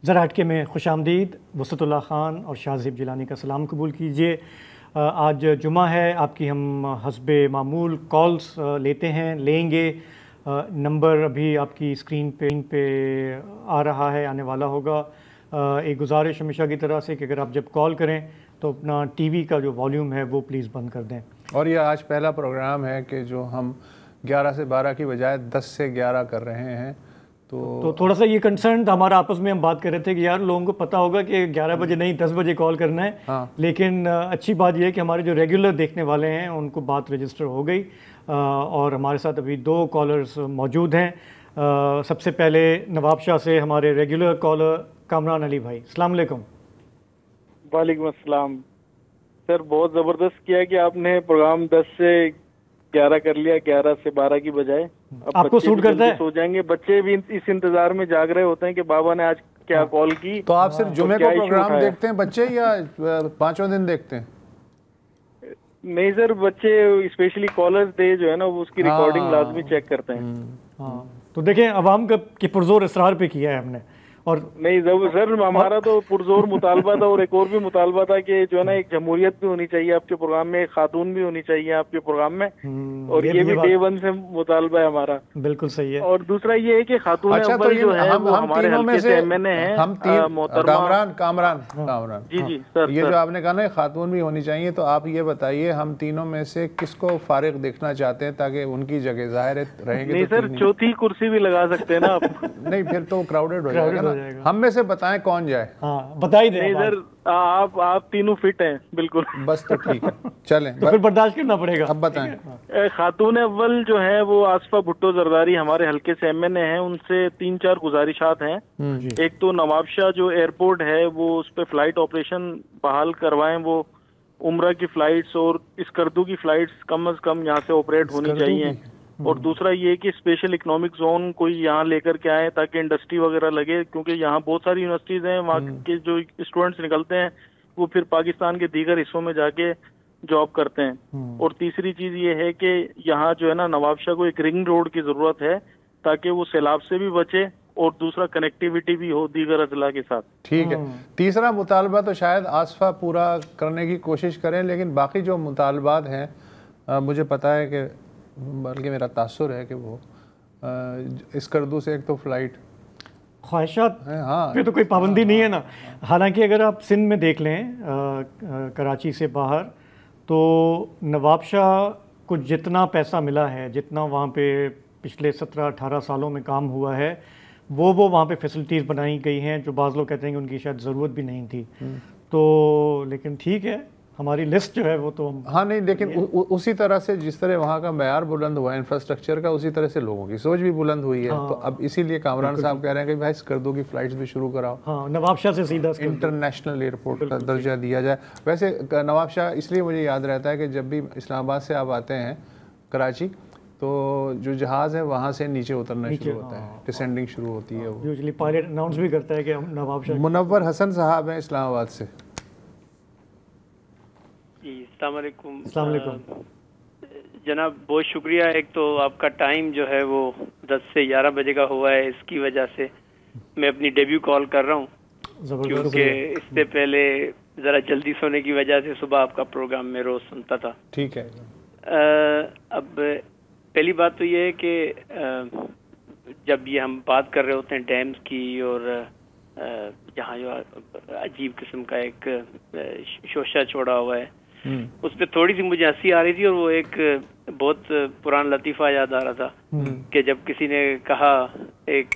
ज़रा हटके में खुशामदीद। वसतुल्लाह ख़ान और शाहज़ेब जिलानी का सलाम कबूल कीजिए। आज जुमा है, आपकी हम हस्बे मामूल कॉल्स लेंगे। नंबर अभी आपकी स्क्रीन पे आ रहा है, आने वाला होगा। एक गुजारिश हमेशा की तरह से कि अगर आप जब कॉल करें तो अपना टीवी का जो वॉल्यूम है वो प्लीज़ बंद कर दें। और ये आज पहला प्रोग्राम है कि जो हम 11 से 12 की बजाय 10 से 11 कर रहे हैं। तो थोड़ा सा ये कंसर्न था हमारा, आपस में हम बात कर रहे थे कि यार लोगों को पता होगा कि 11 बजे नहीं 10 बजे कॉल करना है। हाँ। लेकिन अच्छी बात यह है कि हमारे जो रेगुलर देखने वाले हैं उनको बात रजिस्टर हो गई और हमारे साथ अभी 2 कॉलर्स मौजूद हैं। सबसे पहले नवाब शाह से हमारे रेगुलर कॉलर कामरान अली भाई, अस्सलाम वालेकुम। वालेकुम अस्सलाम। सर बहुत ज़बरदस्त किया कि आपने प्रोग्राम 10 से 11 कर लिया, 11 से 12 की बजाय। आपको सूट करता है? सो जाएंगे बच्चे भी, इस इंतजार में जाग रहे होते हैं कि बाबा ने आज क्या कॉल की। तो आप सिर्फ जुमे को प्रोग्राम देखते हैं बच्चे या 5 दिन देखते हैं? नहीं सर, बच्चे स्पेशली कॉलर्स डे जो है ना वो उसकी रिकॉर्डिंग लाजमी चेक करते हैं। हाँ, तो देखें अवाम की पुरजोर इसरार पे किया है हमने। और नहीं सर, हमारा तो पुरजोर मुतालबा था और एक और भी मुतालबा था कि जो है ना एक जमहूरियत भी होनी चाहिए आपके प्रोग्राम में, एक खातून भी होनी चाहिए आपके प्रोग्राम में। और ये भी डे 1 से मुतालबा है हमारा। बिल्कुल सही है। और दूसरा ये है कि खातून अव्वल जो है वो हमारे हल्के से एमएनए हैं। हम कामरान जी सर, ये जो आपने कहा ना खातून भी होनी चाहिए, तो आप ये बताइए हम तीनों में से किसको फारिग देखना चाहते हैं ताकि उनकी जगह जाहिर रहेंगे? नहीं सर, चौथी कुर्सी भी लगा सकते हैं ना आप। नहीं फिर तो क्राउडेड हो जाएगा। हम में से बताएं कौन जाए। हाँ बताइए। नहीं सर, आप तीनों फिट हैं बिल्कुल। बस तो ठीक है, चलें। तो फिर बर्दाश्त करना पड़ेगा। अब बताएं। खातून अव्वल जो है वो आसफा भुट्टो जरदारी हमारे हल्के से एमएनए हैं। उनसे 3-4 गुजारिशात हैं। एक तो नवाब शाह जो एयरपोर्ट है वो उस पर फ्लाइट ऑपरेशन बहाल करवाएं। वो उम्रा की फ्लाइट्स और स्कर्दू की फ्लाइट्स कम से कम यहाँ से ऑपरेट होनी चाहिए। और दूसरा ये कि स्पेशल इकोनॉमिक जोन कोई यहाँ लेकर के आए ताकि इंडस्ट्री वगैरह लगे, क्योंकि यहाँ बहुत सारी यूनिवर्सिटीज हैं। वहाँ के जो स्टूडेंट्स निकलते हैं वो फिर पाकिस्तान के दीगर हिस्सों में जाके जॉब करते हैं। और तीसरी चीज ये है कि यहाँ जो है ना नवाब शाह को एक रिंग रोड की जरूरत है ताकि वो सैलाब से भी बचे और दूसरा कनेक्टिविटी भी हो दीगर अजला के साथ। ठीक है। तीसरा मुतालबा तो शायद आसफा पूरा करने की कोशिश करें, लेकिन बाकी जो मुतालबात हैं मुझे पता है कि बल्कि मेरा तासुर है कि वो स्कर्दू से एक तो फ्लाइट ख्वाहिशात हाँ पे तो कोई पाबंदी नहीं है ना। हालांकि अगर आप सिंध में देख लें कराची से बाहर, तो नवाब शाह को जितना पैसा मिला है, जितना वहाँ पे पिछले 17-18 सालों में काम हुआ है, वो वहाँ पे फैसिलिटीज़ बनाई गई हैं जो बाज़ लोग कहते हैं कि उनकी शायद ज़रूरत भी नहीं थी। तो लेकिन ठीक है, हमारी लिस्ट जो है वो तो हाँ नहीं, लेकिन उसी तरह से जिस तरह वहाँ का मयार बुलंद हुआ है इंफ्रास्ट्रक्चर का, उसी तरह से लोगों की सोच भी बुलंद हुई है। हाँ, तो अब इसीलिए कामरान साहब कह रहे हैं कि भाई स्कर्दू की फ्लाइट्स भी शुरू कराओ। हाँ, नवाब शाह से सीधा इंटरनेशनल एयरपोर्ट का दर्जा दिया जाए। वैसे नवाब शाह इसलिए मुझे याद रहता है कि जब भी इस्लामाबाद से आप आते हैं कराची, तो जो जहाज़ है वहाँ से नीचे उतरना शुरू होता है, डिसेंडिंग शुरू होती है। वो यूजुअली पायलट अनाउंस भी करता है कि हम नवाब शाह। मुनव्वर हसन साहब हैं इस्लामाबाद से। अस्सलाम वालेकुम। अस्सलाम वालेकुम जनाब, बहुत शुक्रिया। एक तो आपका टाइम जो है वो 10 से 11 बजे का हुआ है, इसकी वजह से मैं अपनी डेब्यू कॉल कर रहा हूँ, क्योंकि इससे पहले ज़रा जल्दी सोने की वजह से सुबह आपका प्रोग्राम मैं रोज़ सुनता था। ठीक है। अब पहली बात तो ये है कि जब ये हम बात कर रहे होते हैं डैम्स की और जहाँ जो अजीब किस्म का एक शोशा छोड़ा हुआ है, उस पर थोड़ी सी मुझे हंसी आ रही थी। और वो एक बहुत पुराना लतीफ़ा याद आ रहा था कि जब किसी ने कहा एक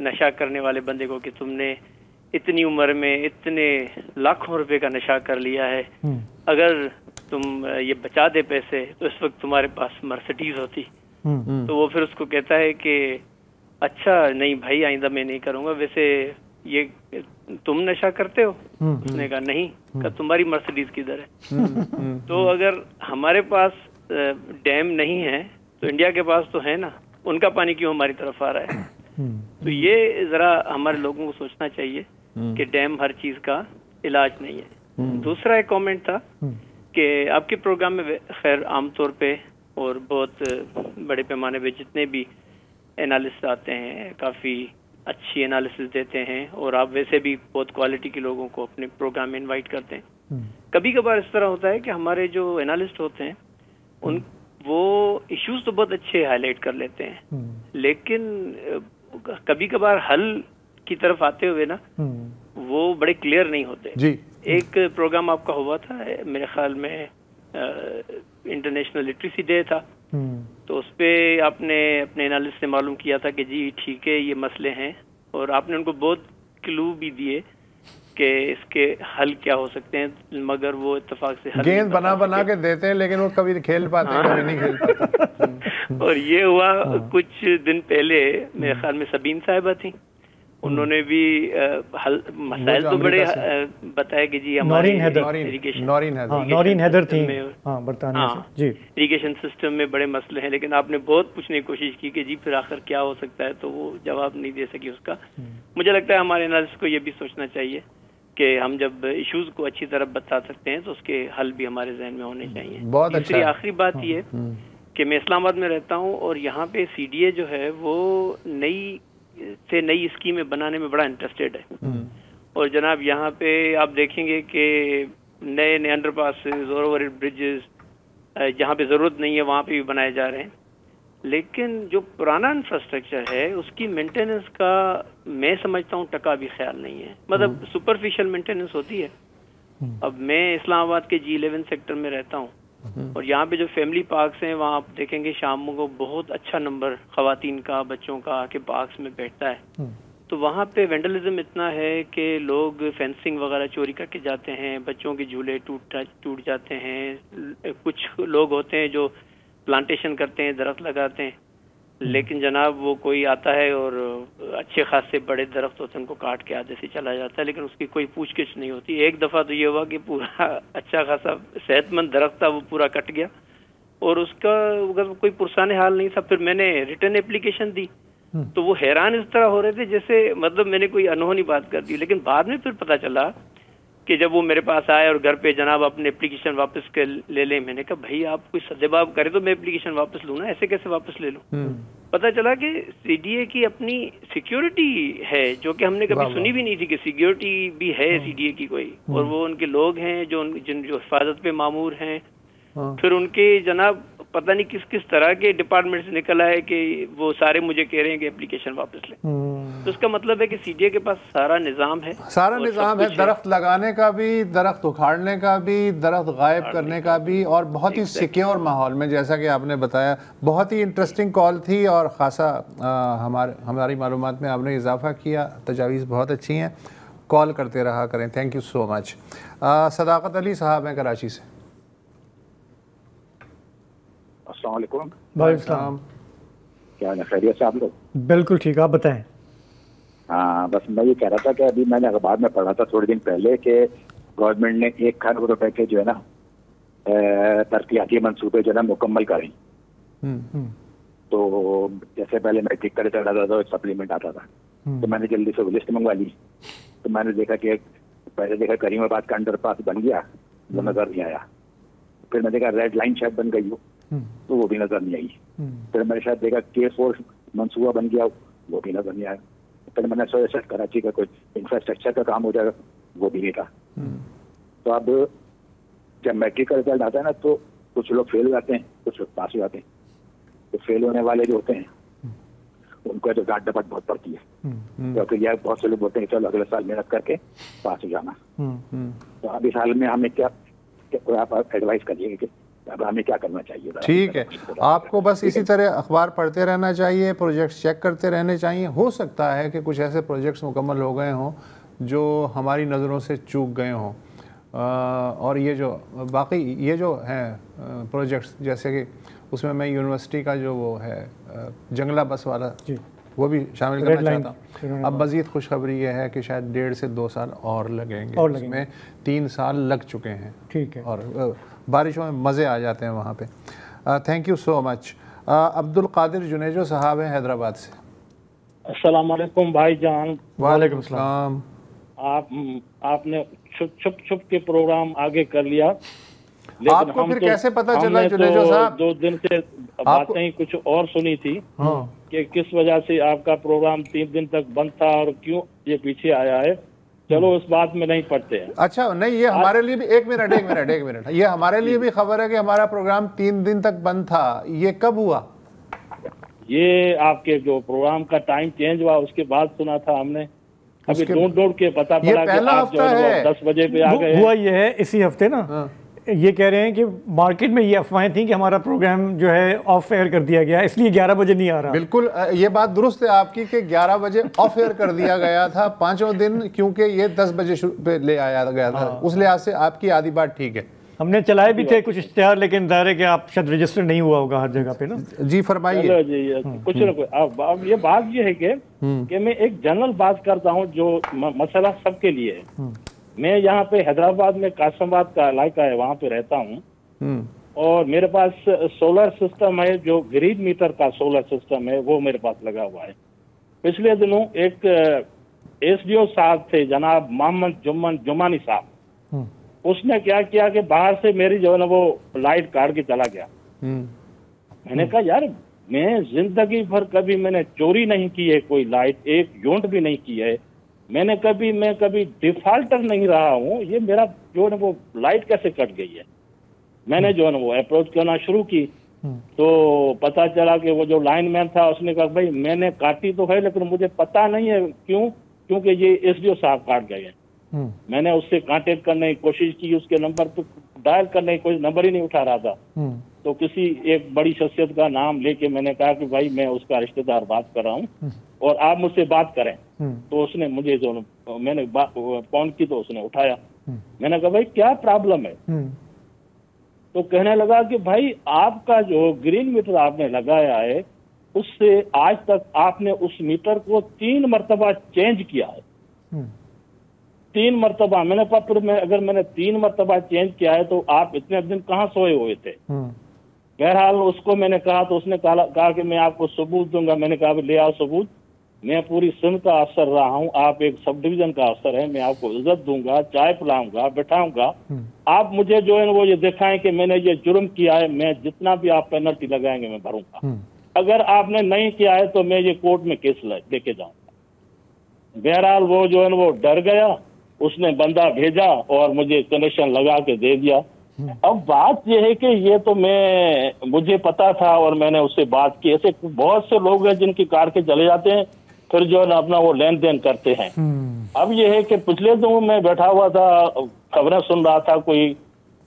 नशा करने वाले बंदे को कि तुमने इतनी उम्र में इतने लाखों रुपए का नशा कर लिया है, अगर तुम ये बचा दे पैसे तो इस वक्त तुम्हारे पास मर्सिडीज होती। तो वो फिर उसको कहता है कि अच्छा नहीं भाई, आइंदा मैं नहीं करूँगा। वैसे ये तुम नशा करते हो? उसने कहा नहीं। कहा तुम्हारी मर्सिडीज किधर है? तो अगर हमारे पास डैम नहीं है तो इंडिया के पास तो है ना, उनका पानी क्यों हमारी तरफ आ रहा है? तो ये जरा हमारे लोगों को सोचना चाहिए कि डैम हर चीज का इलाज नहीं है। दूसरा एक कमेंट था कि आपके प्रोग्राम में खैर आमतौर पे और बहुत बड़े पैमाने पे जितने भी एनालिस्ट आते हैं, काफ़ी अच्छी एनालिसिस देते हैं, और आप वैसे भी बहुत क्वालिटी के लोगों को अपने प्रोग्राम में इनवाइट करते हैं। कभी कभार इस तरह होता है कि हमारे जो एनालिस्ट होते हैं वो इश्यूज तो बहुत अच्छे हाईलाइट कर लेते हैं, लेकिन कभी कभार हल की तरफ आते हुए ना वो बड़े क्लियर नहीं होते जी। एक प्रोग्राम आपका हुआ था मेरे ख्याल में इंटरनेशनल लिटरेसी डे था, तो उस पे आपने अपने एनालिस्ट से मालूम किया था कि जी ठीक है ये मसले हैं, और आपने उनको बहुत क्लू भी दिए कि इसके हल क्या हो सकते हैं, मगर वो इत्तेफाक से हल गेंद बना के देते हैं, लेकिन वो कभी खेल पाते हैं, कभी नहीं खेल पाते। और ये हुआ कुछ दिन पहले, मेरे ख्याल में सबीन साहिबा थी, उन्होंने भी मसाइल तो बड़े बताया कि जी हमारे नौरीन हैदर थी बरतानिया से जी, इरिगेशन सिस्टम में बड़े मसले हैं, लेकिन आपने बहुत पूछने की कोशिश की कि जी फिर आखिर क्या हो सकता है, तो वो जवाब नहीं दे सकी उसका। मुझे लगता है हमारे एनालिस्ट को ये भी सोचना चाहिए कि हम जब इश्यूज को अच्छी तरह बता सकते हैं तो उसके हल भी हमारे जहन में होने चाहिए। दूसरी आखिरी बात ये कि मैं इस्लामाबाद में रहता हूँ, और यहाँ पे CDA जो है वो नई स्कीमें बनाने में बड़ा इंटरेस्टेड है, और जनाब यहाँ पे आप देखेंगे कि नए अंडरपासेस और ओवर ब्रिजेस जहाँ पे ज़रूरत नहीं है वहाँ पे भी बनाए जा रहे हैं, लेकिन जो पुराना इंफ्रास्ट्रक्चर है उसकी मेंटेनेंस का मैं समझता हूँ टका भी ख्याल नहीं है, मतलब सुपरफिशियल मेंटेनेंस होती है। अब मैं इस्लामाबाद के G11 सेक्टर में रहता हूँ, और यहाँ पे जो फैमिली पार्क्स हैं वहाँ आप देखेंगे शाम को बहुत अच्छा नंबर खवातीन का, बच्चों का आके पार्क्स में बैठता है, तो वहाँ पे वेंडलिज्म इतना है कि लोग फेंसिंग वगैरह चोरी करके जाते हैं, बच्चों के झूले टूट जाते हैं। कुछ लोग होते हैं जो प्लांटेशन करते हैं, दरख्त लगाते हैं, लेकिन जनाब वो कोई आता है और अच्छे खासे बड़े दरख्त होते हैं उनको काट के आधे से चला जाता है, लेकिन उसकी कोई पूछगिछ नहीं होती। एक दफ़ा तो ये हुआ कि पूरा अच्छा खासा सेहतमंद दरख्त था वो पूरा कट गया, और उसका अगर कोई पुरसाने हाल नहीं था। फिर मैंने रिटर्न एप्लीकेशन दी, तो वो हैरान इस तरह हो रहे थे जैसे मतलब मैंने कोई अनहोनी बात कर दी, लेकिन बाद में फिर पता चला कि जब वो मेरे पास आए और घर पे जनाब अपने एप्लीकेशन वापस ले लें, मैंने कहा भाई आप कोई सदेबाब करे तो मैं एप्लीकेशन वापस लूँ ना, ऐसे कैसे वापस ले लूँ। पता चला कि CDA की अपनी सिक्योरिटी है जो कि हमने कभी सुनी भी नहीं थी कि सिक्योरिटी भी है CDA की कोई, और वो उनके लोग हैं जो हिफाजत पे मामूर हैं। फिर उनके जनाब पता नहीं किस किस तरह के डिपार्टमेंट से निकला है कि वो सारे मुझे कह रहे हैं कि एप्लीकेशन वापस लें। तो इसका मतलब है कि CDA के पास सारा निज़ाम है, दरख्त लगाने का भी, दरख्त उखाड़ने का भी, दरख्त गायब करने का भी, और बहुत ही सिक्योर माहौल में, जैसा कि आपने बताया। बहुत ही इंटरेस्टिंग कॉल थी और खासा हमारी मालूमात में आपने इजाफा किया। तजावीज़ बहुत अच्छी हैं, कॉल करते रहा करें। Thank you so much. Sadaqat Ali साहब हैं कराची से। अस्सलाम वालेकुम। वालेकुम। क्या है, खैरियत से आप लोग? बिल्कुल ठीक, आप बताएं। हाँ, बस मैं ये कह रहा था कि अभी मैंने अखबार में पढ़ा था थोड़े दिन पहले कि गवर्नमेंट ने 1 खरब रुपए के जो है ना तरक्याती मंसूबे जो है ना मुकम्मल करें। तो जैसे पहले मैट्रिक का रिजल्ट आता था, सप्लीमेंट आता था, तो मैंने जल्दी से वो लिस्ट मंगवा ली। तो मैंने देखा कि पहले देखा करीमाबाद का अंडरपास बन गया, वो नजर नहीं आया। फिर मैंने देखा रेड लाइन शायद बन गई हो, तो वो भी नजर नहीं आई। फिर मैंने शायद देखा K4 मंसूबा बन गया, वो भी नजर नहीं आया। फिर मैंने सोचा कराची का कोई इंफ्रास्ट्रक्चर का काम हो जाएगा, वो भी नहीं था। तो अब जब मैट्रिक का रिजल्ट आता है ना, तो कुछ लोग फेल हो जाते हैं, कुछ लोग पास हो जाते हैं। तो फेल होने वाले जो होते हैं उनको तो डांट डपट बहुत पड़ती है, क्योंकि यार बहुत से लोग बोलते हैं चलो अगले साल मेहनत करके पास हो जाना। तो अब इस हाल में हमें क्या आप एडवाइस करिएगा कि अब हमें क्या करना चाहिए? ठीक है, आपको बस इसी तरह अखबार पढ़ते रहना चाहिए, प्रोजेक्ट्स चेक करते रहने चाहिए। हो सकता है कि कुछ ऐसे प्रोजेक्ट्स मुकम्मल हो गए हों जो हमारी नज़रों से चूक गए हों, और ये जो बाकी ये जो हैं प्रोजेक्ट्स, जैसे कि उसमें मैं यूनिवर्सिटी का जो वो है जंगला बस वाला वो भी शामिल करना चाहता हूँ। अब मज़ीद खुशखबरी ये है कि शायद 1.5 से 2 साल और लगेंगे, उसमें 3 साल लग चुके हैं। ठीक है, और बारिशों में मज़े आ जाते हैं वहाँ पे। Thank you so much. Abdul Qadir Junejo साहब हैं हैदराबाद से। अस्सलाम वालेकुम भाईजान। वालेकुम सलाम। आपने छुप के प्रोग्राम आगे कर लिया, आपको फिर कैसे पता चला जुनेजो साहब? 2 दिन से बातें ही कुछ और सुनी थी। कि किस वजह से आपका प्रोग्राम 3 दिन तक बंद था और क्यों ये पीछे आया है। चलो उस बात में नहीं पड़ते हैं। अच्छा, नहीं, ये हमारे लिए भी एक मिनट, ये हमारे लिए भी खबर है कि हमारा प्रोग्राम 3 दिन तक बंद था। ये कब हुआ? ये आपके जो प्रोग्राम का टाइम चेंज हुआ उसके बाद सुना था हमने। अभी ढूंढ के पता पड़ा कि आप जो है 10 बजे पे आ गए। हुआ ये है इसी हफ्ते ना, ये कह रहे हैं कि मार्केट में ये अफवाहें थी कि हमारा प्रोग्राम जो है ऑफ एयर कर दिया गया, इसलिए 11 बजे नहीं आ रहा। बिल्कुल, ये बात दुरुस्त है आपकी कि 11 बजे ऑफ एयर कर दिया गया था 5 दिन, क्योंकि ये 10 बजे पे ले आया गया था। उस लिहाज से आपकी आधी बात ठीक है। हमने चलाए भी थे कुछ इश्तिहार, लेकिन ज़ाहिर है कि आप शायद रजिस्टर नहीं हुआ होगा हर जगह पे ना। जी फरमाइए। कुछ ना कुछ अब ये बात ये है कि मैं एक जनरल बात करता हूँ जो मसला सबके लिए है। मैं यहाँ पे हैदराबाद में कासमाबाद का इलाका है, वहाँ पे रहता हूँ और मेरे पास सोलर सिस्टम है, जो ग्रिड मीटर का सोलर सिस्टम है वो मेरे पास लगा हुआ है। पिछले दिनों एक SDO साहब थे, जनाब मोहम्मद जुमानी साहब, उसने क्या किया कि बाहर से मेरी जो है ना वो लाइट काट के चला गया। मैंने कहा यार, मैं जिंदगी भर कभी मैंने चोरी नहीं की है, कोई लाइट एक यूनिट भी नहीं की है, मैं कभी डिफॉल्टर नहीं रहा हूँ, ये मेरा जो है ना वो लाइट कैसे कट गई है। मैंने जो है ना वो अप्रोच करना शुरू की तो पता चला कि वो जो लाइनमैन था उसने कहा भाई मैंने काटी तो है लेकिन मुझे पता नहीं है क्यों, क्योंकि ये SDO साहब काट गए हैं। मैंने उससे कांटेक्ट करने की कोशिश की, उसके नंबर पे डायल करने की कोशिश, नंबर ही नहीं उठा रहा था। तो किसी एक बड़ी शख्सियत का नाम लेके मैंने कहा कि भाई मैं उसका रिश्तेदार बात कर रहा हूँ और आप मुझसे बात करें। तो उसने मुझे जो मैंने फोन की तो उसने उठाया। मैंने कहा भाई क्या प्रॉब्लम है? तो कहने लगा कि भाई आपका जो ग्रीन मीटर आपने लगाया है उससे आज तक आपने उस मीटर को 3 मरतबा चेंज किया है। 3 मरतबा। मैंने कहा फिर अगर मैंने 3 मरतबा चेंज किया है तो आप इतने दिन कहाँ सोए हुए थे? बहरहाल उसको मैंने कहा तो उसने कहा कि मैं आपको सबूत दूंगा। मैंने कहा ले आओ सबूत, मैं पूरी सिंध का अफसर रहा हूँ, आप एक सब डिवीजन का अफसर है, मैं आपको इज्जत दूंगा, चाय पिलाऊंगा, बैठाऊंगा, आप मुझे जो है वो ये दिखाएं कि मैंने ये जुर्म किया है, मैं जितना भी आप पेनल्टी लगाएंगे मैं भरूंगा। अगर आपने नहीं किया है तो मैं ये कोर्ट में केस लेके जाऊंगा। बहरहाल वो जो है वो डर गया, उसने बंदा भेजा और मुझे कनेक्शन लगा के दे दिया। अब बात यह है कि ये तो मुझे पता था और मैंने उससे बात की। ऐसे बहुत से लोग हैं जिनकी कार के चले जाते हैं फिर जो है ना अपना वो लेन देन करते हैं। अब ये है कि पिछले दिनों मैं बैठा हुआ था, खबरें सुन रहा था, कोई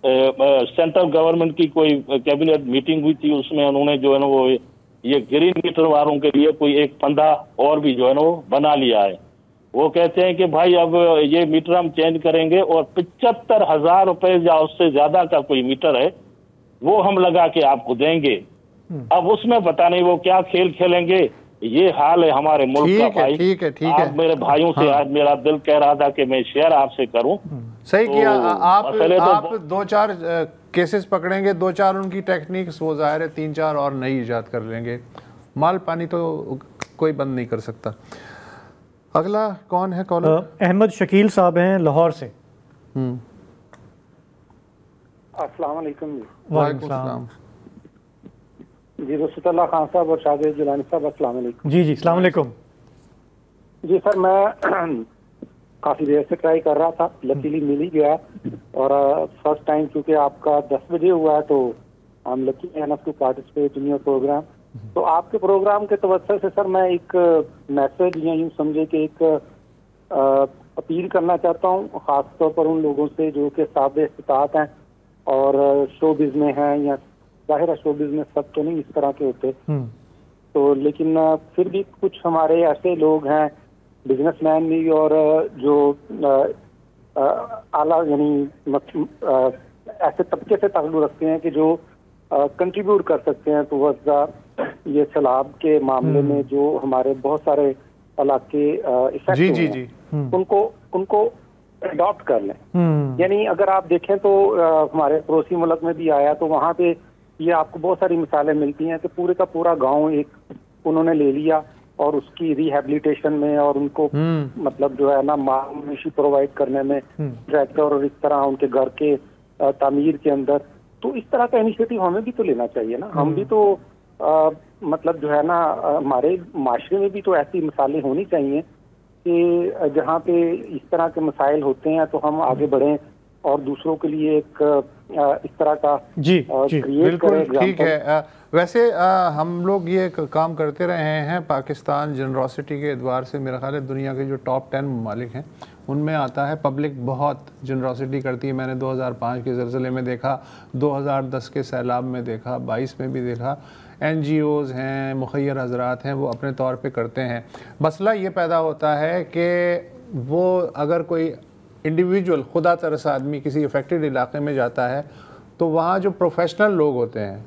सेंट्रल गवर्नमेंट की कोई कैबिनेट मीटिंग हुई थी, उसमें उन्होंने जो है ना वो ये ग्रीन मीटर वालों के लिए कोई एक फंदा और भी जो है ना वो बना लिया है। वो कहते हैं कि भाई अब ये मीटर हम चेंज करेंगे और 75,000 रुपए या उससे ज्यादा का कोई मीटर है वो हम लगा के आपको देंगे। अब उसमें पता नहीं वो क्या खेल खेलेंगे। ये हाल है हमारे मुल्क का भाई। ठीक है। आप मेरे भाइयों से आज मेरा दिल कह रहा था कि मैं शेयर आपसे करूं। सही किया। आप 2-4 केसेस पकड़ेंगे, 2-4 उनकी टेक्निक्स, वो जाहिर है 3-4 और नई इजाद कर लेंगे। माल पानी तो कोई बंद नहीं कर सकता। अगला कौन है कॉलर? अहमद शकील साहब हैं लाहौर से। अस्सलाम वालेकुम। वालेकुम सलाम जी। वसीतुल्लाह खान साहब और शाहजेब जिलानी साहब, अस्सलाम वालेकुम। जी अस्सलाम वालेकुम। जी सर, मैं काफ़ी देर से ट्राई कर रहा था, लकीली मिल ही गया और फर्स्ट टाइम क्योंकि आपका 10 बजे हुआ है तो I am lucky enough to participate in your program. तो आपके प्रोग्राम के तवज्जो से सर मैं एक मैसेज या यूँ समझे कि एक अपील करना चाहता हूँ, ख़ासतौर पर उन लोगों से जो कि साबिक़ इस्तात हैं और शोबिज़ में हैं, या जाहिर है शोबिज़ में सब तो नहीं इस तरह के होते, तो लेकिन फिर भी कुछ हमारे ऐसे लोग हैं बिजनेसमैन भी और जो आला यानी ऐसे तबके से ताल्लुक़ रखते हैं कि जो कंट्रीब्यूट कर सकते हैं टुवर्ड्स ये सैलाब के मामले में जो हमारे बहुत सारे इलाके इफेक्ट हुए हैं, उनको अडॉप्ट कर लें। यानी अगर आप देखें तो हमारे पड़ोसी मुल्क में भी आया तो वहाँ पे ये आपको बहुत सारी मिसालें मिलती हैं कि पूरे का पूरा गांव एक उन्होंने ले लिया और उसकी रिहेबिलिटेशन में और उनको मतलब जो है ना माशी प्रोवाइड करने में ट्रैक्टर और इस तरह उनके घर के तामीर के अंदर, तो इस तरह का इनिशिएटिव हमें भी तो लेना चाहिए ना। हम भी तो मतलब जो है ना हमारे माशरे में भी तो ऐसी मिसालें होनी चाहिए कि जहाँ पे इस तरह के मसाइल होते हैं तो हम आगे बढ़ें और दूसरों के लिए एक इस तरह का क्रिएट करें। ठीक है। वैसे हम लोग ये काम करते रहे हैं। पाकिस्तान जनरोसिटी के एतबार से मेरा ख्याल है दुनिया के जो टॉप 10 ममालिक हैं उनमें आता है। पब्लिक बहुत जनरोसिटी करती है। मैंने 2005 के ज़लज़ले में देखा, 2010 के सैलाब में देखा, 22 में भी देखा। NGOs हैं, मुखय्यर हजरात हैं, वो अपने तौर पे करते हैं। मसला ये पैदा होता है कि वो अगर कोई इंडिविजुअल खुदा तरस आदमी किसी अफेक्टेड इलाके में जाता है तो वहाँ जो प्रोफेशनल लोग होते हैं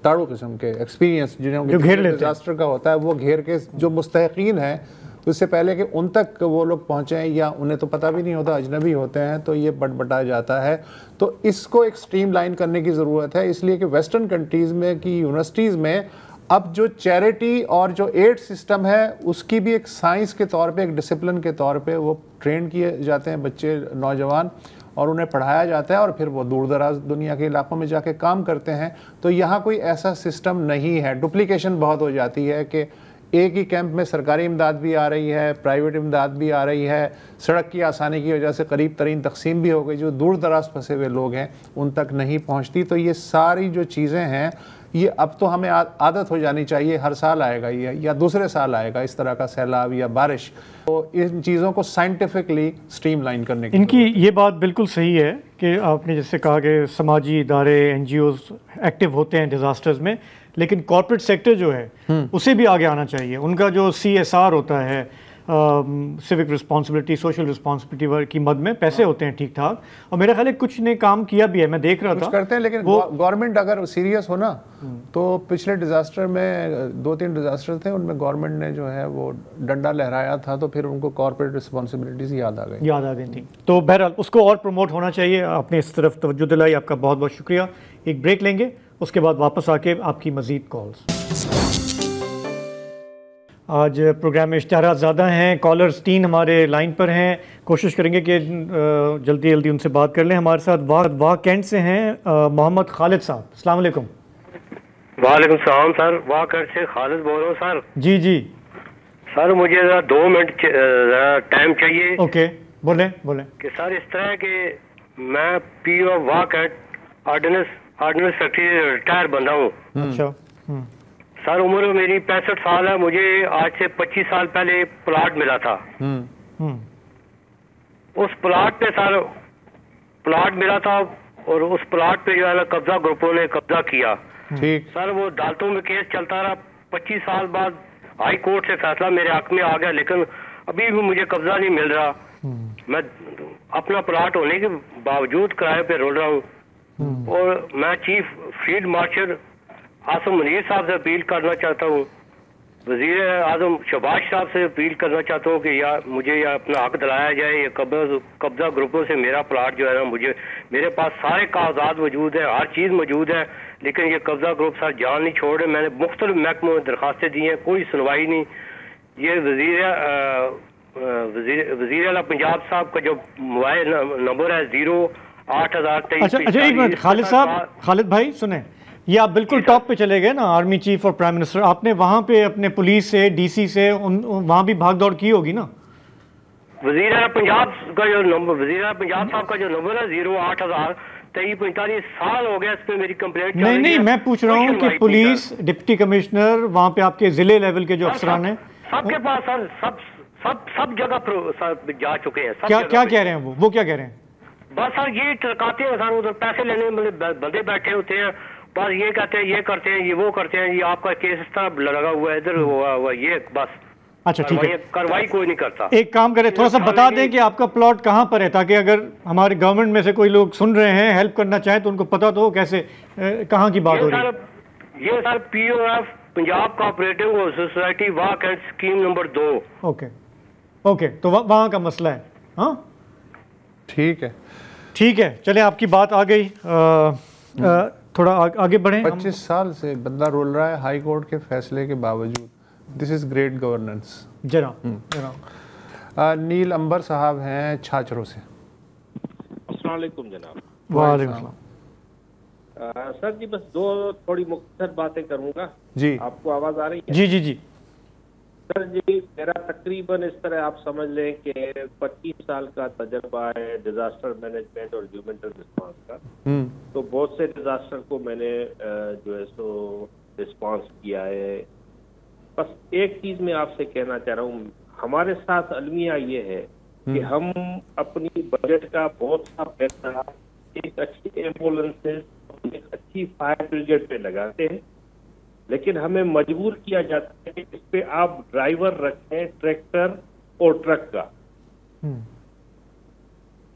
ताड़ू किस्म के एक्सपीरियंस जिन्हें डिजास्टर का होता है, वो घेर के जो मुस्तहिकीन हैं उससे पहले कि उन तक वो लोग पहुँचें या उन्हें तो पता भी नहीं होता, अजनबी होते हैं, तो ये बटबटा जाता है। तो इसको एक स्ट्रीमलाइन करने की ज़रूरत है, इसलिए कि वेस्टर्न कंट्रीज़ में की यूनिवर्सिटीज़ में अब जो चैरिटी और जो एड सिस्टम है उसकी भी एक साइंस के तौर पे, एक डिसिप्लिन के तौर पे वो ट्रेन किए जाते हैं बच्चे, नौजवान, और उन्हें पढ़ाया जाता है और फिर वो दूर दराज दुनिया के इलाकों में जाके काम करते हैं। तो यहाँ कोई ऐसा सिस्टम नहीं है। डुप्लीकेशन बहुत हो जाती है कि एक ही कैंप में सरकारी इमदाद भी आ रही है, प्राइवेट इमदाद भी आ रही है, सड़क की आसानी की वजह से करीब तरीन तकसीम भी हो गई, जो दूर दराज फंसे हुए लोग हैं उन तक नहीं पहुँचती। तो ये सारी जो चीज़ें हैं ये अब तो हमें आदत हो जानी चाहिए। हर साल आएगा ये या दूसरे साल आएगा इस तरह का सैलाब या बारिश, तो इन चीज़ों को साइंटिफिकली स्ट्रीमलाइन करने की इनकी ये बात बिल्कुल सही है कि आपने जैसे कहा कि समाजी इदारे NGOs एक्टिव होते हैं डिज़ास्टर्स में, लेकिन कॉर्पोरेट सेक्टर जो है उसे भी आगे आना चाहिए। उनका जो CSR होता है, सिविक रिस्पॉन्सिबिलिटी, सोशल रिस्पॉन्सिबिलिटी की मद में पैसे होते हैं ठीक ठाक, और मेरा ख्याल है कुछ ने काम किया भी है, मैं देख रहा था करते हैं। लेकिन गवर्नमेंट अगर सीरियस हो ना तो पिछले डिजास्टर में 2-3 डिजास्टर थे, उनमें गवर्नमेंट ने जो है वो डंडा लहराया था, तो फिर उनको कॉर्पोरेट रिस्पॉन्सिबिलिटीज याद आ गई थी। तो बहरहाल उसको और प्रमोट होना चाहिए। आपने इस तरफ तवज्जो दिलाई, आपका बहुत बहुत शुक्रिया। एक ब्रेक लेंगे, उसके बाद वापस आके आपकी मज़ीद कॉल्स। आज प्रोग्राम में इश्तिहारात ज़्यादा हैं, कॉलर्स 3 हमारे लाइन पर हैं, कोशिश करेंगे कि जल्दी जल्दी उनसे बात कर लें। हमारे साथ वाह कैंट से हैं मोहम्मद खालिद साहब। अस्सलाम वालेकुम। वालेकुम सलाम सर, वाह कैंट से खालिद बोल रहा हूँ सर। जी जी सर, मुझे ज़रा 2 मिनट टाइम चाहिए। ओके, बोलें बोलें। कि सर इस तरह है कि मैं PO वाह कैंट ऑर्डिनेंस फैक्ट्री रिटायर बंदा हूँ। अच्छा सर, उम्र मेरी 65 साल है। मुझे आज से 25 साल पहले प्लाट मिला था। उस प्लाट पे सर प्लाट मिला था और उस प्लाट पे जो है ना कब्जा ग्रुपों ने कब्जा किया। ठीक सर, वो अदालतों में केस चलता रहा। 25 साल बाद हाई कोर्ट से फैसला मेरे हक में आ गया, लेकिन अभी भी मुझे कब्जा नहीं मिल रहा। मैं अपना प्लाट होने के बावजूद किराए पे रोल रहा हूँ और मैं chief field marshal Asim Munir साहब से अपील करना चाहता हूँ, वजीर आजम शहबाज साहब से अपील करना चाहता हूँ कि मुझे अपना हक दिलाया जाए। ये कब्जा ग्रुपों से मेरा प्लाट जो है ना, मेरे पास सारे कागजात मौजूद है, हर चीज़ मौजूद है, लेकिन ये कब्जा ग्रुप सर जान नहीं छोड़ रहे। मैंने मुख्तलिफ महकमों में दरखास्तें दी हैं, कोई सुनवाई नहीं। ये वजीर आला पंजाब साहब का जो मोबाइल नंबर है 08023। अच्छा एक मिनट खालिद साहब, खालिद भाई सुने, ये आप बिल्कुल टॉप पे चले गए ना, आर्मी चीफ और प्राइम मिनिस्टर। आपने वहाँ पे अपने पुलिस से, DC से वहाँ भी भाग दौड़ की होगी ना? वजीर पंजाब का जो नंबर, वजीर पंजाब साहब का जो नंबर है 0802345 साल हो गया इस पे मेरी कंप्लेंट। नहीं, मैं पूछ रहा हूँ कि पुलिस, डिप्टी कमिश्नर, वहाँ पे आपके जिले लेवल के जो अफसरान हैं सबके पास सर सब जगह जा चुके हैं। क्या कह रहे हैं वो क्या कह रहे हैं? बस सर ये टरकाते हैं सर, उधर पैसे लेने मतलब बंदे बैठे होते हैं, बस ये कहते हैं, ये करते हैं, ये वो करते हैं, ये आपका केस इस तरह लगा हुआ है, इधर हुआ ये बस। अच्छा ठीक है, कार्रवाई कोई नहीं करता। एक काम करें, थोड़ा सा बता दें कि आपका प्लॉट कहाँ पर है, ताकि अगर हमारे गवर्नमेंट में से कोई लोग सुन रहे हैं, हेल्प करना चाहें तो उनको पता तो कैसे कहाँ की बात हो रही है। ये sir POF Punjab cooperative society वाह कैंट स्कीम नंबर 2। ओके, तो वहाँ का मसला है। हाँ ठीक है, चले आपकी बात आ गई। थोड़ा आगे बढ़ें। 25 साल से बंदा रोल रहा है हाई कोर्ट के फैसले के बावजूद। This is great governance. जनाब नील अंबर साहब हैं छाछरों से। अस्सलाम वालेकुम जनाब। वालेकुम सलाम। सर जी, बस दो थोड़ी मुख्तसर बातें करूंगा जी। आपको आवाज आ रही है? जी जी जी। सर जी, मेरा तकरीबन इस तरह आप समझ लें कि 25 साल का तजर्बा है डिजास्टर मैनेजमेंट और ह्यूमैनिटेरियन रिस्पांस का। तो बहुत से डिजास्टर को मैंने जो है सो रिस्पांस किया है। बस एक चीज मैं आपसे कहना चाह रहा हूँ, हमारे साथ अलमिया ये है कि हम अपनी बजट का बहुत सा पैसा एक अच्छी एम्बुलेंसेज, एक अच्छी फायर ब्रिगेड पे लगाते हैं, लेकिन हमें मजबूर किया जाता है कि इस पे आप ड्राइवर रखें ट्रैक्टर और ट्रक का।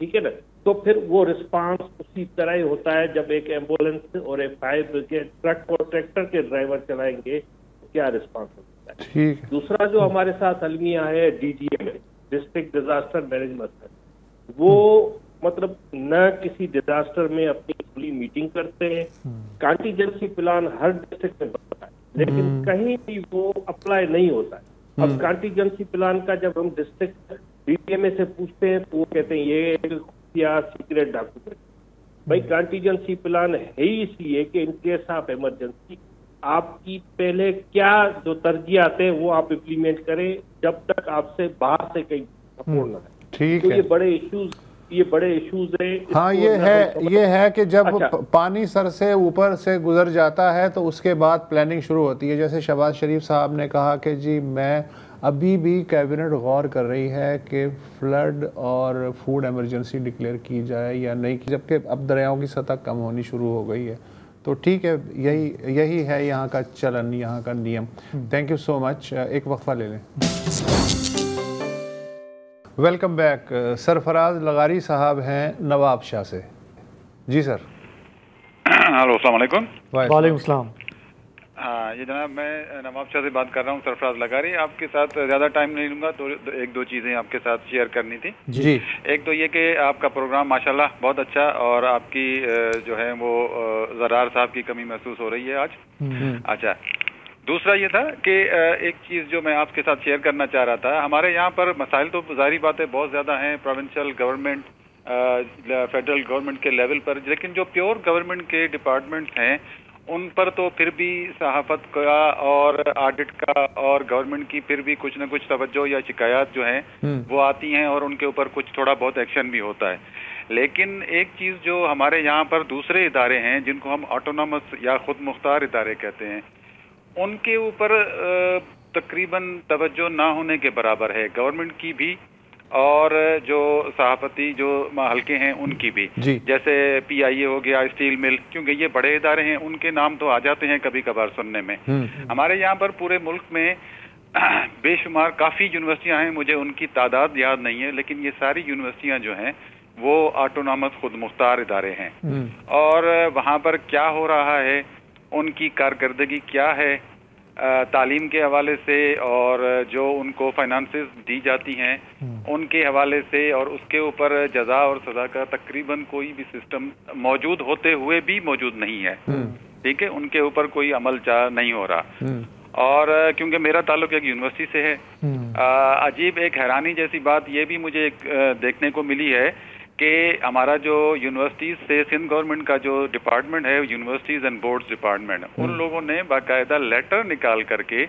ठीक है ना? तो फिर वो रिस्पांस उसी तरह ही होता है। जब एक एम्बुलेंस और एक फायर ब्रिगेड ट्रक और ट्रैक्टर के ड्राइवर चलाएंगे तो क्या रिस्पांस होता है। ठीक है। दूसरा जो हमारे साथ अलमिया है DGM, डिस्ट्रिक्ट डिजास्टर मैनेजमेंट, वो मतलब न किसी डिजास्टर में अपनी खुली मीटिंग करते हैं। कंटीजेंसी प्लान हर डिस्ट्रिक्ट में बनता है, लेकिन कहीं भी वो अप्लाई नहीं होता है। अब कंटीजेंसी प्लान का जब हम डिस्ट्रिक्ट DGM से पूछते हैं तो वो कहते हैं ये एक सीक्रेट डॉक्यूमेंट। भाई, कंटीजेंसी प्लान है ही इसलिए कि इन केस ऑफ इमरजेंसी आपकी पहले क्या जो तरजीहात है वो आप इम्प्लीमेंट करें, जब तक आपसे बाहर से कहीं सपोर्ट न है। ठीक तो है। ये बड़े इश्यूज है। हाँ, ये है कि जब पानी सर से ऊपर से गुजर जाता है तो उसके बाद प्लानिंग शुरू होती है। जैसे शहबाज शरीफ साहब ने कहा कि जी मैं अभी भी कैबिनेट गौर कर रही है कि फ्लड और फूड इमरजेंसी डिक्लेयर की जाए या नहीं, जबकि अब दरियाओं की सतह कम होनी शुरू हो गई है। तो ठीक है, यही है यहाँ का चलन, यहाँ का नियम। Thank you so much. एक वक्फा ले लें। Welcome back. सरफराज लगारी साहब हैं नवाबशाह से। जी सर। हेलो, अस्सलाम वालेकुम। वालेकुम सलाम। हाँ, ये जनाब मैं नवाबशाह से बात कर रहा हूँ, सरफराज लगारी। आपके साथ ज़्यादा टाइम नहीं लूँगा, तो एक दो चीज़ें आपके साथ शेयर करनी थी। जी। एक तो ये कि आपका प्रोग्राम माशाल्लाह बहुत अच्छा, और आपकी जो है वो ज़रार साहब की कमी महसूस हो रही है आज। अच्छा, दूसरा ये था कि एक चीज़ जो मैं आपके साथ शेयर करना चाह रहा था, हमारे यहाँ पर मसाइल तो ज़ाहिर बातें बहुत ज़्यादा हैं, प्रोविंशियल गवर्नमेंट, फेडरल गवर्नमेंट के लेवल पर, लेकिन जो प्योर गवर्नमेंट के डिपार्टमेंट्स हैं उन पर तो फिर भी सहाफ़त का और ऑडिट का और गवर्नमेंट की फिर भी कुछ न कुछ तवज्जो या शिकायत जो हैं वो आती हैं, और उनके ऊपर कुछ थोड़ा बहुत एक्शन भी होता है। लेकिन एक चीज़ जो हमारे यहाँ पर दूसरे इदारे हैं जिनको हम ऑटोनॉमस या खुद मुख्तार इदारे कहते हैं, उनके ऊपर तकरीबन तवज्जो ना होने के बराबर है, गवर्नमेंट की भी और जो सहाफती जो हल्के हैं उनकी भी। जैसे PIA हो गया, स्टील मिल, क्योंकि ये बड़े इदारे हैं, उनके नाम तो आ जाते हैं कभी कभार सुनने में। हमारे यहाँ पर पूरे मुल्क में बेशुमार काफ़ी यूनिवर्सिटियाँ हैं, मुझे उनकी तादाद याद नहीं है, लेकिन ये सारी यूनिवर्सिटियाँ जो हैं वो ऑटोनॉमस खुद मुख्तार इदारे हैं। और वहाँ पर क्या हो रहा है, उनकी कारकर्दगी क्या है तालीम के हवाले से, और जो उनको फाइनेंसेस दी जाती हैं उनके हवाले से, और उसके ऊपर जजा और सजा का तकरीबन कोई भी सिस्टम मौजूद होते हुए भी मौजूद नहीं है। ठीक है, उनके ऊपर कोई अमल नहीं हो रहा। और क्योंकि मेरा ताल्लुक एक यूनिवर्सिटी से है, अजीब एक हैरानी जैसी बात ये भी मुझे देखने को मिली है कि हमारा जो यूनिवर्सिटीज से सिंध गवर्नमेंट का जो डिपार्टमेंट है, यूनिवर्सिटीज एंड बोर्ड्स डिपार्टमेंट, उन लोगों ने बाकायदा लेटर निकाल करके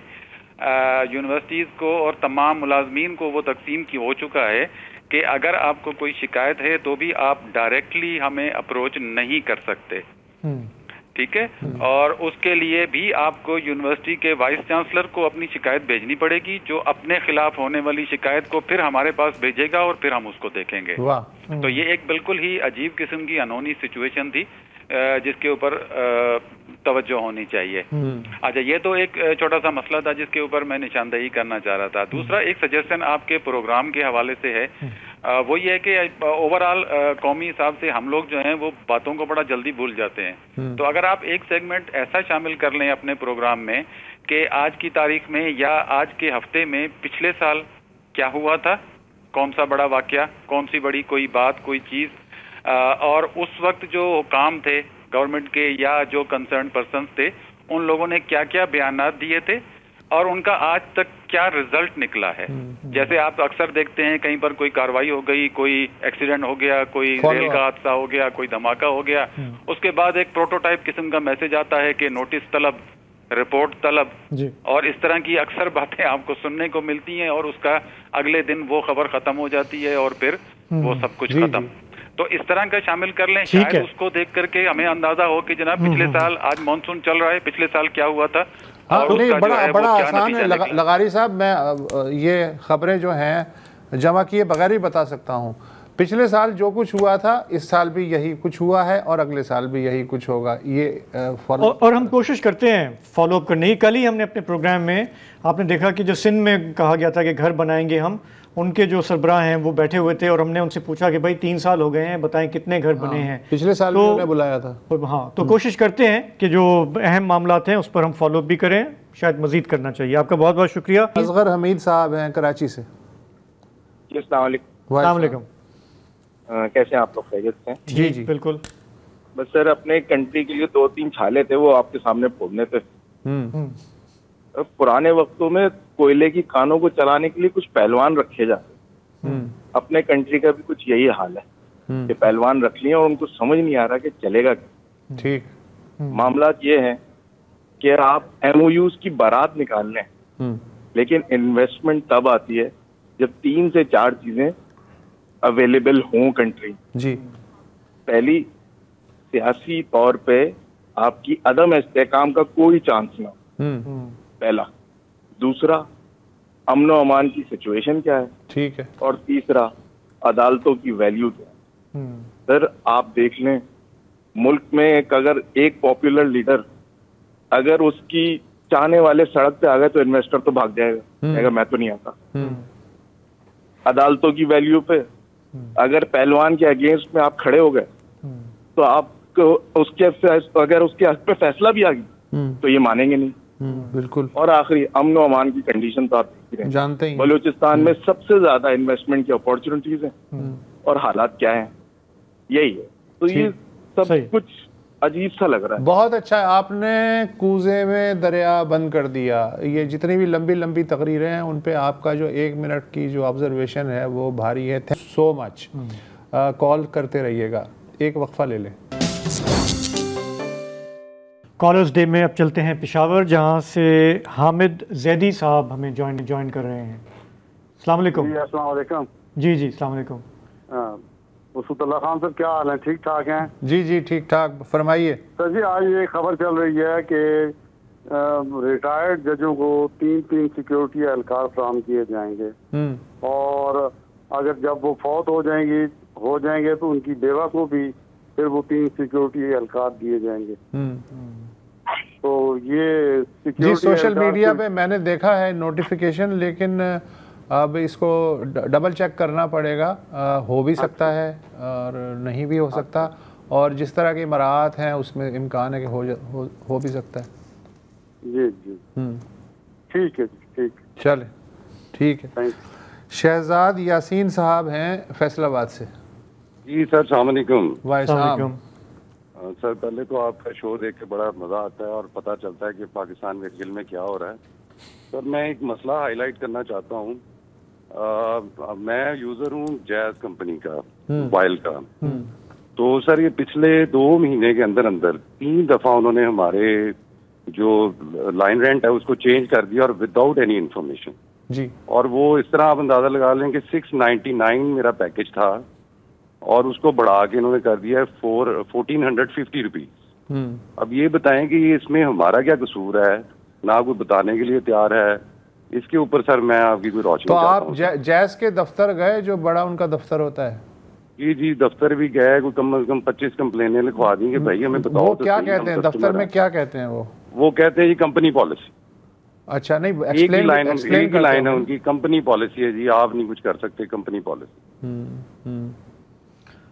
यूनिवर्सिटीज को और तमाम मुलाजमीन को वो तकसीम की हो चुका है कि अगर आपको कोई शिकायत है तो भी आप डायरेक्टली हमें अप्रोच नहीं कर सकते। ठीक है, और उसके लिए भी आपको यूनिवर्सिटी के वाइस चांसलर को अपनी शिकायत भेजनी पड़ेगी, जो अपने खिलाफ होने वाली शिकायत को फिर हमारे पास भेजेगा और फिर हम उसको देखेंगे। तो ये एक बिल्कुल ही अजीब किस्म की अनहोनी सिचुएशन थी जिसके ऊपर तवज्जो होनी चाहिए। अच्छा, ये तो एक छोटा सा मसला था जिसके ऊपर मैं निशानदेही करना चाह रहा था। दूसरा एक सजेशन आपके प्रोग्राम के हवाले से है, वो ये है कि ओवरऑल कौमी हिसाब से हम लोग जो हैं वो बातों को बड़ा जल्दी भूल जाते हैं। तो अगर आप एक सेगमेंट ऐसा शामिल कर लें अपने प्रोग्राम में कि आज की तारीख में या आज के हफ्ते में पिछले साल क्या हुआ था, कौन सा बड़ा वाकया, कौन सी बड़ी कोई बात, कोई चीज़, और उस वक्त जो काम थे गवर्नमेंट के या जो कंसर्न पर्सन्स थे उन लोगों ने क्या क्या बयानात दिए थे, और उनका आज तक क्या रिजल्ट निकला है। जैसे आप अक्सर देखते हैं कहीं पर कोई कार्रवाई हो गई, कोई एक्सीडेंट हो गया, कोई रेल का हादसा हो गया, कोई धमाका हो गया, उसके बाद एक प्रोटोटाइप किस्म का मैसेज आता है कि नोटिस तलब, रिपोर्ट तलब, और इस तरह की अक्सर बातें आपको सुनने को मिलती हैं, और उसका अगले दिन वो खबर खत्म हो जाती है और फिर वो सब कुछ खत्म। तो इस तरह का शामिल कर लें, शायद उसको देख करके हमें अंदाजा हो कि जनाब पिछले साल, आज मानसून चल रहा है, पिछले साल क्या हुआ था। नहीं, बड़ा आसान है लगारी साहब, मैं ये खबरें जो हैं जमा किए बगैर ही बता सकता हूँ। पिछले साल जो कुछ हुआ था इस साल भी यही कुछ हुआ है और अगले साल भी यही कुछ होगा। ये और हम कोशिश करते हैं फॉलो अप करने की। कल ही हमने अपने प्रोग्राम में आपने देखा कि जो सिंध में कहा गया था कि घर बनाएंगे हम, उनके जो सरबराह हैं वो बैठे हुए थे और हमने उनसे पूछा कि भाई 3 साल हो गए हैं, बताएं कितने घर बने हैं। पिछले साल भी उन्होंने बुलाया था। हाँ, तो कोशिश करते हैं कि जो अहम मामलात हैं उस पर हम फॉलो अप भी करें, शायद मजीद करना चाहिए। आपका बहुत बहुत शुक्रिया। असगर हमीद साहब हैं कराची से। अस्सलाम वालेकुम। कैसे हैं आप लोग? खैरियत से? जी जी बिल्कुल। बस सर, अपने कंट्री के लिए 2-3 छाले थे, वो आपके सामने फोड़ने थे। पुराने वक्तों में कोयले की खानों को चलाने के लिए कुछ पहलवान रखे जाते, अपने कंट्री का भी कुछ यही हाल है कि पहलवान रख लिए और उनको समझ नहीं आ रहा कि चलेगा क्या। ठीक। मामला ये है कि आप MOUs की बारात निकाल लें, लेकिन इन्वेस्टमेंट तब आती है जब 3 से 4 चीजें अवेलेबल हों कंट्री जी। पहली, सियासी तौर पे आपकी अदम इस्तेकाम का कोई चांस ना हो, पहला। दूसरा, अमन और अमान की सिचुएशन क्या है, ठीक है। और तीसरा, अदालतों की वैल्यू क्या है। सर आप देख लें, मुल्क में अगर एक पॉपुलर लीडर, अगर उसकी चाहने वाले सड़क पे आ गए तो इन्वेस्टर तो भाग जाएगा, मैं तो नहीं आता। अदालतों की वैल्यू पे अगर पहलवान के अगेंस्ट में आप खड़े हो गए तो आपको अगर उसके हक पे फैसला भी आ गया तो ये मानेंगे नहीं। बिल्कुल। और आखिरी, अमन और अमान की कंडीशन तो आप जानते ही। बलूचिस्तान में सबसे ज्यादा इन्वेस्टमेंट की अपॉर्चुनिटीज हैं और हालात क्या हैं, यही है। तो ये सब कुछ अजीब सा लग रहा है। बहुत अच्छा है, आपने कूजे में दरिया बंद कर दिया। ये जितनी भी लंबी लंबी तकरीरें हैं उन पे आपका जो 1 मिनट की जो ऑब्जर्वेशन है वो भारी है। Thank so much. कॉल करते रहिएगा। एक वक्फा ले लें। कॉलर्स डे में अब चलते हैं पेशावर, जहां से हामिद जैदी साहब हमें ज्वाइन कर रहे हैं। अस्सलाम वालेकुम। अस्सलाम वालेकुम। जी जी अस्सलाम वालेकुम। वसूतुल्लाह खान सर, क्या हाल है? ठीक ठाक हैं? जी जी ठीक ठाक, फरमाइए। सर जी, आज ये खबर चल रही है कि रिटायर्ड जजों को 3 सिक्योरिटी एहलकार फराहम किए जाएंगे, और अगर जब वो फौत हो जाएंगे तो उनकी बेवा को भी फिर वो 3 सिक्योरिटी एहलकार दिए जाएंगे। तो ये जी सोशल मीडिया पे मैंने देखा है नोटिफिकेशन, लेकिन अब इसको डबल चेक करना पड़ेगा। हो भी सकता है और नहीं भी हो सकता, और जिस तरह की मराहत हैं उसमें इम्कान है कि हो भी सकता है। जी जी ठीक है, ठीक। चले, ठीक है। शहजाद यासीन साहब हैं फैसलाबाद से। जी सर, अस्सलाम वालेकुम। वालेकुम। सर पहले तो आपका शो देख के बड़ा मज़ा आता है और पता चलता है कि पाकिस्तान के दिल में क्या हो रहा है। सर मैं एक मसला हाईलाइट करना चाहता हूँ। मैं यूज़र हूँ जैज कंपनी का, मोबाइल का। तो सर ये पिछले 2 महीने के अंदर 3 दफ़ा उन्होंने हमारे जो लाइन रेंट है उसको चेंज कर दिया, और विदाउट एनी इन्फॉर्मेशन जी। और वो इस तरह आप अंदाज़ा लगा लें कि 699 मेरा पैकेज था और उसको बढ़ा के इन्होंने कर दिया है 1450 रुपीज़। अब ये बताएं कि इसमें हमारा क्या कसूर है, ना कोई बताने के लिए तैयार है। इसके ऊपर सर मैं आपकी कोई रोशनी। तो आप जैज के दफ्तर गए, जो बड़ा उनका दफ्तर होता है? जी जी दफ्तर भी गए, कोई कम से कम 25 कंप्लेनें लिखवा दी कि भाई हमें बताओ। वो क्या कहते हैं दफ्तर में, क्या कहते हैं वो कहते हैं जी कंपनी पॉलिसी। अच्छा, नहीं एक ही लाइन है उनकी, कंपनी पॉलिसी है जी, आप नहीं कुछ कर सकते, कंपनी पॉलिसी।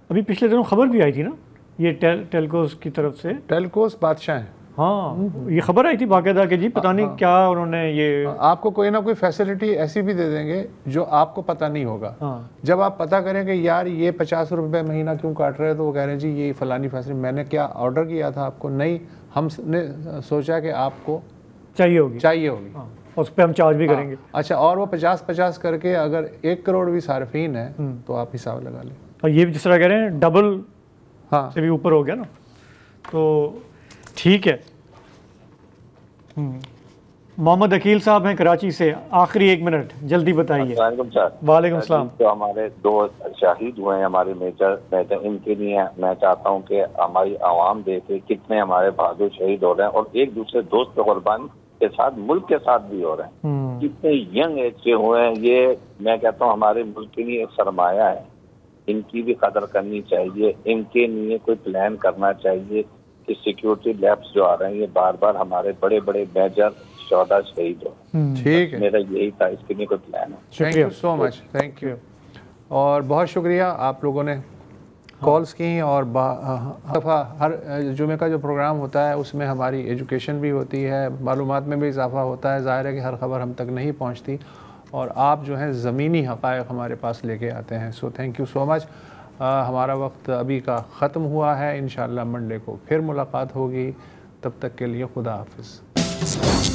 अभी पिछले दिनों खबर भी आई थी ना, ये टेलकोस की तरफ से। टेलकोस बादशाह हैं। हाँ, ये खबर आई थी बाकायदा कि जी पता नहीं क्या उन्होंने ये आपको कोई ना कोई फैसिलिटी ऐसी भी दे देंगे जो आपको पता नहीं होगा। जब आप पता करें कि यार ये 50 रुपये महीना क्यों काट रहे हैं, तो वो कह रहे हैं जी ये फलानी फैसिलिटी मैंने क्या ऑर्डर किया था आपको, नहीं हमने सोचा कि आपको चाहिए होगी। और उस पर हम चार्ज भी करेंगे। अच्छा, और वो 50-50 करके अगर 1 करोड़ भी सार्फिन है तो आप हिसाब लगा लें। और ये भी जिस तरह कह रहे हैं डबल से भी ऊपर हो गया ना, तो ठीक है। मोहम्मद अकील साहब हैं कराची से, आखिरी 1 मिनट जल्दी बताइए। वालेकुम सलाम। तो हमारे 2 शहीद हुए हैं हमारे मेजर, इनके लिए मैं चाहता हूं कि हमारी आवाम देखे कितने हमारे बहादुर शहीद हो रहे हैं और एक दूसरे दोस्त कुर्बान के साथ मुल्क के साथ भी हो रहे हैं। कितने यंग एज के हुए हैं, ये मैं कहता हूँ हमारे मुल्क के लिए एक सरमाया है, इनकी भी कदर करनी चाहिए। इनके लिए कोई प्लान करना चाहिए कि सिक्योरिटी लैब्स जो आ रहे हैं ये बार बार हमारे बड़े बड़े मेजर 14 शहीद हो। ठीक है, मेरा यही था, इसके लिए कोई प्लान है। Thank you so much, thank you. और बहुत शुक्रिया आप लोगों ने कॉल्स की। और दफ़ा हर जुमे का जो प्रोग्राम होता है उसमें हमारी एजुकेशन भी होती है, मालूमात में भी इजाफा होता है। ज़ाहिर है कि हर खबर हम तक नहीं पहुंचती और आप जो हैं ज़मीनी हक़ाइक़ हमारे पास लेके आते हैं। So thank you so much. हमारा वक्त अभी का ख़त्म हुआ है। इंशाअल्लाह मंडे को फिर मुलाकात होगी, तब तक के लिए खुदा हाफिज़।